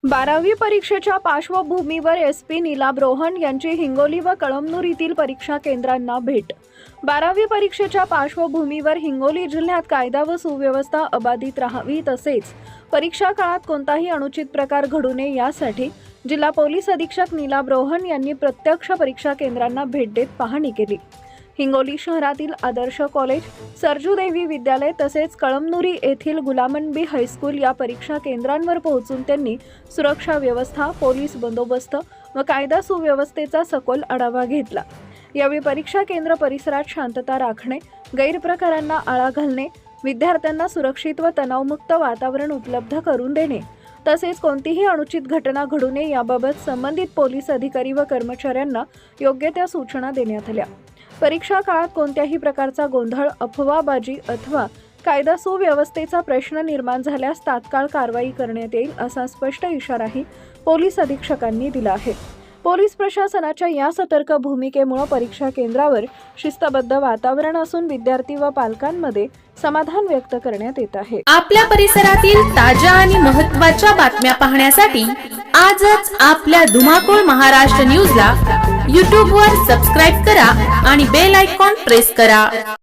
12वी परीक्षेच्या पार्श्वभूमीवर एसपी नीलाभ रोहन यांची हिंगोली व कळमनुरीतील परीक्षा केंद्रांना भेट। 12वी परीक्षेच्या पार्श्वभूमीवर हिंगोली जिल्ह्यात कायदा व सुव्यवस्था अबाधित राहावी तसेच परीक्षा काळात कोणताही अनुचित प्रकार घडू नये यासाठी जिल्हा पोलीस अधीक्षक नीलाभ रोहन यांनी प्रत्यक्ष परीक्षा केंद्रांना भेट देत पाहणी केली। हिंगोली शहरातील आदर्श कॉलेज, सरजूदेवी विद्यालय तसेच कळमनुरी येथील गुलामनबी हायस्कूल या परीक्षा केंद्रांवर पोहोचून त्यांनी सुरक्षा व्यवस्था, पोलीस बंदोबस्त व कायदा सुव्यवस्थेचा सखोल आढावा घेतला। यावेळी परीक्षा केंद्र परिसरात शांतता राखणे, गैरप्रकारांना आळा घालणे, विद्यार्थ्यांना सुरक्षित व तणावमुक्त वातावरण उपलब्ध करून देणे तसेच कोणतीही अनुचित घटना घडू नये याबाबत संबंधित पोलीस अधिकारी व कर्मचाऱ्यांना योग्य त्या सूचना देण्यात आल्या। परीक्षा काळात कोणत्याही प्रकारचा गोंधळ, अफवाबाजी अथवा कायदा सुव्यवस्थेचा प्रश्न निर्माण झाल्यास तात्काळ कारवाई करण्यात येईल असा स्पष्ट इशाराही पोलीस अधीक्षकांनी दिला आहे। पोलीस प्रशासनाच्या या सतर्क भूमिकेमुळे परीक्षा केंद्रावर शिस्तबद्ध वातावरण असून विद्यार्थी व पालकांमध्ये समाधान व्यक्त करण्यात येत आहे। आपल्या परिसरातील ताज्या आणि महत्त्वाच्या बातम्या पाहण्यासाठी आजच आपल्या धुमाकूळ महाराष्ट्र न्यूजला YouTube वर सबस्क्राइब करा आणि बेल आयकॉन प्रेस करा।